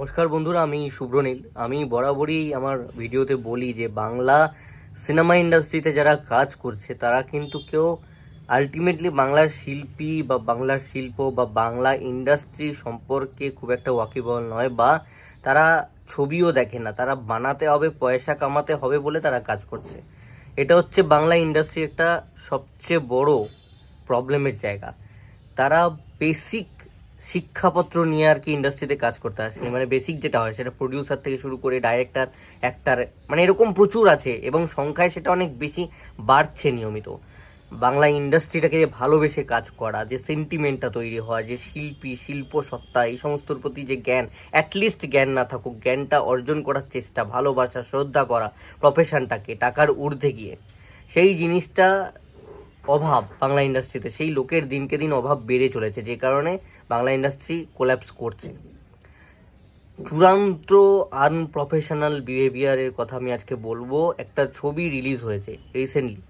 নমস্কার বন্ধুরা, আমি শুভ্রনীল। আমি বরাবরই আমার ভিডিওতে বলি যে বাংলা সিনেমা ইন্ডাস্ট্রিতে যারা কাজ করছে তারা কিন্তু কেউ আলটিমেটলি বাংলার শিল্পী বা বাংলার শিল্প বা বাংলা ইন্ডাস্ট্রি সম্পর্কে খুব একটা ওয়াকিবহাল নয়, বা তারা ছবিও দেখে না। তারা বানাতে হবে, পয়সা কামাতে হবে বলে তারা কাজ করছে। এটা হচ্ছে বাংলা ইন্ডাস্ট্রি একটা সবচেয়ে বড় প্রবলেমের জায়গা। তারা বেসিক শিক্ষাপত্র নিয়ে আর কি ইন্ডাস্ট্রিতে কাজ করতে আসেনি। মানে বেসিক যেটা হয় সেটা প্রডিউসার থেকে শুরু করে ডাইরেক্টর, অ্যাক্টার, মানে এরকম প্রচুর আছে এবং সংখ্যায় সেটা অনেক বেশি বাড়ছে নিয়মিত। বাংলা ইন্ডাস্ট্রিটাকে যে ভালোবেসে কাজ করা, যে সেন্টিমেন্টটা তৈরি হওয়া, যে শিল্পী শিল্প সত্তা এই সমস্তর প্রতি যে জ্ঞান, অ্যাটলিস্ট জ্ঞান না থাকুক, জ্ঞানটা অর্জন করার চেষ্টা, ভালোবাসা, শ্রদ্ধা করা প্রফেশনটাকে টাকার ঊর্ধ্বে গিয়ে, সেই জিনিসটা অভাব বাংলা ইন্ডাস্ট্রিতে। সেই লোকের দিনকে দিন অভাব বেড়ে চলেছে, যে কারণে বাংলা ইন্ডাস্ট্রি কোল্যাপস করছে। চূড়ান্ত আনপ্রফেশনাল বিহেভিয়ারের কথা আমি আজকে বলবো। একটা ছবি রিলিজ হয়েছে রিসেন্টলি,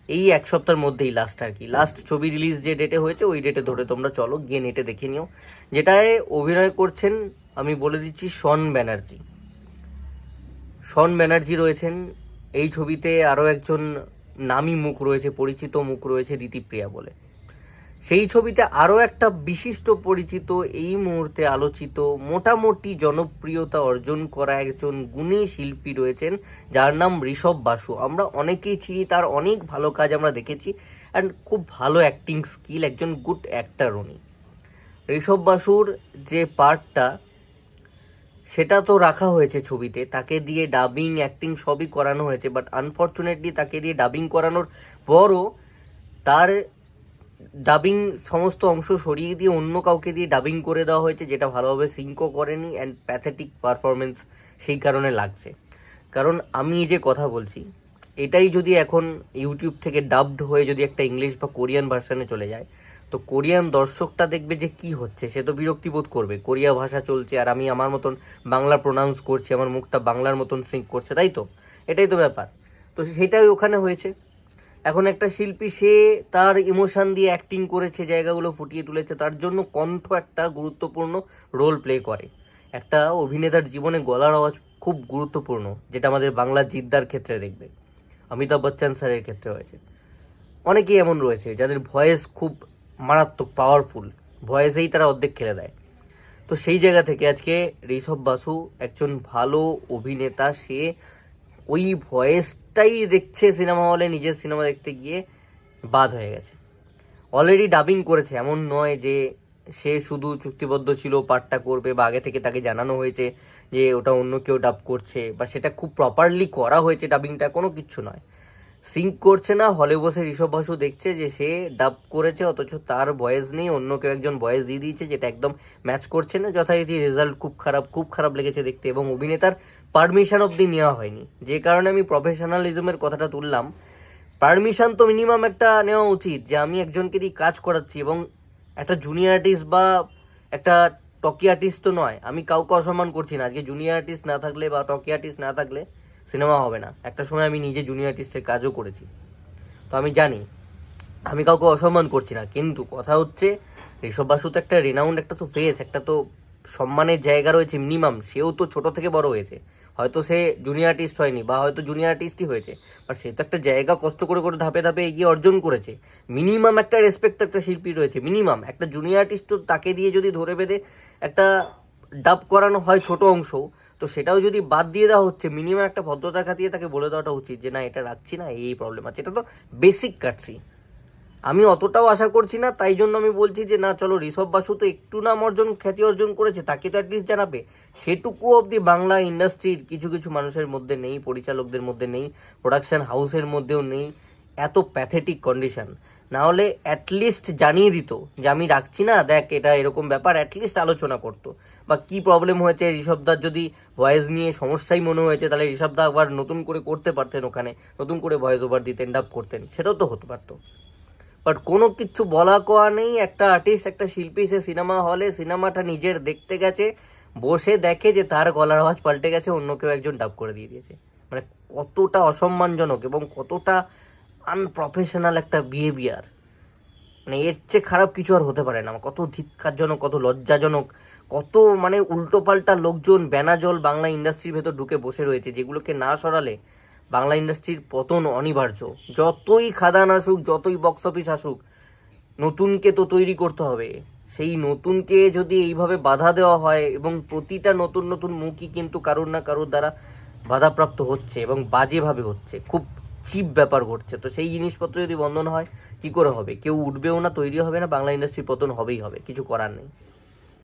এই এক সপ্তাহের মধ্যেই, লাস্ট ছবি রিলিজ যে ডেটে হয়েছে ওই ডেটে ধরে তোমরা চলো গিয়ে নেটে দেখে নিও। যেটায় অভিনয় করছেন, আমি বলে দিচ্ছি, শন ব্যানার্জি রয়েছেন এই ছবিতে। আরও একজন নামী মুখ রয়েছে, পরিচিত মুখ রয়েছে, দিতিপ্রিয়া বলে। সেই ছবিতে আরও একটা বিশিষ্ট পরিচিত, এই মুহূর্তে আলোচিত, মোটামুটি জনপ্রিয়তা অর্জন করা একজন গুণী শিল্পী রয়েছেন, যার নাম ঋষভ বাসু। আমরা অনেকেই চিনি, তার অনেক ভালো কাজ আমরা দেখেছি, অ্যান্ড খুব ভালো অ্যাক্টিং স্কিল, একজন গুড অ্যাক্টার উনি। ঋষভ বাসুর যে পার্টটা, সেটা তো রাখা হয়েছে ছবিতে, তাকে দিয়ে ডাবিং অ্যাক্টিং সবই করানো হয়েছে, বাট আনফর্চুনেটলি তাকে দিয়ে ডাবিং করানোর পরও তার ডাবিং সমস্ত অংশ সরিয়ে দিয়ে অন্য কাউকে দিয়ে ডাবিং করে দেওয়া হয়েছে, যেটা ভালোভাবে সিঙ্কও করেনি, অ্যান্ড প্যাথেটিক পারফরমেন্স সেই কারণে লাগছে। কারণ আমি যে কথা বলছি এটাই যদি এখন ইউটিউব থেকে ডাবড হয়ে যদি একটা ইংলিশ বা কোরিয়ান ভার্সানে চলে যায়, তো কোরিয়ান দর্শকটা দেখবে যে কি হচ্ছে, সে তো বিরক্তি বোধ করবে। কোরিয়া ভাষা চলছে আর আমি আমার মতন বাংলা প্রোনাউন্স করছি, আমার মুখটা বাংলার মতন সিঙ্ক করছে, তাই তো? এটাই তো ব্যাপার। তো সেটাই ওখানে হয়েছে। এখন একটা শিল্পী, সে তার ইমোশন দিয়ে অ্যাক্টিং করেছে, জায়গাগুলো ফুটিয়ে তুলেছে, তার জন্য কণ্ঠ একটা গুরুত্বপূর্ণ রোল প্লে করে। একটা অভিনেতার জীবনে গলার আওয়াজ খুব গুরুত্বপূর্ণ, যেটা আমাদের বাংলার জিদ্দার ক্ষেত্রে দেখবে, অমিতাভ বচ্চন স্যারের ক্ষেত্রে হয়েছে। অনেকেই এমন রয়েছে যাদের ভয়েস খুব মারাত্মক পাওয়ারফুল, ভয়েসেই তারা অর্ধেক খেলে দেয়। তো সেই জায়গা থেকে আজকে ঋষভ বাসু একজন ভালো অভিনেতা, সে ওই ভয়েসটাই দেখছে সিনেমা হলে, নিজের সিনেমা দেখতে গিয়ে বাদ হয়ে গেছে। অলরেডি ডাবিং করেছে, এমন নয় যে সে শুধু চুক্তিবদ্ধ ছিল পার্টটা করবে, বা আগে থেকে তাকে জানানো হয়েছে যে ওটা অন্য কেউ ডাব করছে, বা সেটা খুব প্রপারলি করা হয়েছে ডাবিংটা, কোনো কিচ্ছু নয়। সিঙ্ক করছে না, হলে বসে ঋষভ বাসু দেখছে যে সে ডাব করেছে, অথচ তার ভয়েস নেই, অন্য কেউ একজন ভয়েস দিয়ে দিয়েছে, যেটা একদম ম্যাচ করছে না। যথারীতি রেজাল্ট খুব খারাপ লেগেছে দেখতে, এবং অভিনেতার পারমিশন অবধি নেওয়া হয়নি। যে কারণে আমি প্রফেশনালিজমের কথাটা তুললাম। পারমিশন তো মিনিমাম একটা নেওয়া উচিত, যে আমি একজনকে দিয়ে কাজ করাচ্ছি, এবং একটা জুনিয়র আর্টিস্ট বা একটা টকি আর্টিস্ট তো নয়, আমি কাউকে অসম্মান করছি না। আজকে জুনিয়র আর্টিস্ট না থাকলে বা টকি আর্টিস্ট না থাকলে সিনেমা হবে না। একটা সময় আমি নিজে জুনিয়র আর্টিস্টের কাজও করেছি, তো আমি জানি, আমি কাউকে অসম্মান করছি না। কিন্তু কথা হচ্ছে, ঋষভ বাসু তো একটা রেনাউন্ড, একটা তো ফেস, একটা তো সম্মানের জায়গা রয়েছে মিনিমাম। সেও তো ছোট থেকে বড় হয়েছে, হয়তো সে জুনিয়র আর্টিস্ট হয়নি, বা হয়তো জুনিয়র আর্টিস্টই হয়েছে, বাট সে তো একটা জায়গা কষ্ট করে করে ধাপে ধাপে এগিয়ে অর্জন করেছে। মিনিমাম একটা রেসপেক্ট একটা শিল্পী রয়েছে, মিনিমাম। একটা জুনিয়র আর্টিস্ট তো তাকে দিয়ে যদি ধরে বেঁধে একটা ডাব করানো হয় ছোট অংশ, তো সেটাও যদি বাদ দিয়ে দেওয়া হচ্ছে, মিনিমাম একটা ভদ্রতা খাতিয়ে তাকে বলে দেওয়াটা উচিত যে না, এটা রাখছি না, এই প্রবলেম আছে। এটা তো বেসিক কাটছি। আমি অতটাও আশা করছি না, তাই জন্য আমি বলছি যে না, চলো, ঋষভ বাসু তো একটু নাম অর্জন, খ্যাতি অর্জন করেছে, তাকে তো অ্যাটলিস্ট জানাবে। সেটুকু অবধি বাংলা ইন্ডাস্ট্রির কিছু কিছু মানুষের মধ্যে নেই, পরিচালকদের মধ্যে নেই, প্রোডাকশন হাউসের মধ্যেও নেই। এত প্যাথেটিক কন্ডিশন। না হলে অ্যাটলিস্ট জানিয়ে দিত যে আমি রাখছি না, দেখ এটা এরকম ব্যাপার, অ্যাটলিস্ট আলোচনা করতো। বা কি প্রবলেম হয়েছে ঋষভদার, যদি ভয়েস নিয়ে সমস্যাই মনে হয়েছে, তাহলে ঋষভদা আবার নতুন করে করতে পারতেন, ওখানে নতুন করে ভয়েস ওভার দিতেন, ডাব করতেন, সেটাও তো হতে পারতো। বাট কোনো কিচ্ছু বলা কোয়া নেই। একটা আর্টিস্ট, একটা শিল্পী, সে সিনেমা হলে সিনেমাটা নিজের দেখতে গেছে, বসে দেখে যে তার গলার আওয়াজ পাল্টে গেছে, অন্য কেউ একজন ডাব করে দিয়ে দিয়েছে। মানে কতটা অসম্মানজনক এবং কতটা আনপ্রফেশনাল একটা বিহেভিয়ার। মানে এর চেয়ে খারাপ কিছু আর হতে পারে না। কত ধিক্কারজনক, কত লজ্জাজনক, কত মানে উল্টোপাল্টা লোকজন বেনাজল বাংলা ইন্ডাস্ট্রির ভেতর ঢুকে বসে রয়েছে, যেগুলোকে না সরালে বাংলা ইন্ডাস্ট্রির পতন অনিবার্য। যতই খাদান আসুক, যতই বক্স অফিস আসুক, নতুনকে তো তৈরি করতে হবে। সেই নতুনকে যদি এইভাবে বাধা দেওয়া হয়, এবং প্রতিটা নতুন নতুন মুখই কিন্তু কারোর না কারোর দ্বারা বাধাপ্রাপ্ত হচ্ছে এবং বাজেভাবে হচ্ছে, খুব চিপ ব্যাপার ঘটছে, তো সেই জিনিসপত্র যদি বন্ধ না হয় কি করে হবে? কেউ উঠবেও না, তৈরি হবে না, বাংলা ইন্ডাস্ট্রির পতন হবেই হবে, কিছু করার নেই।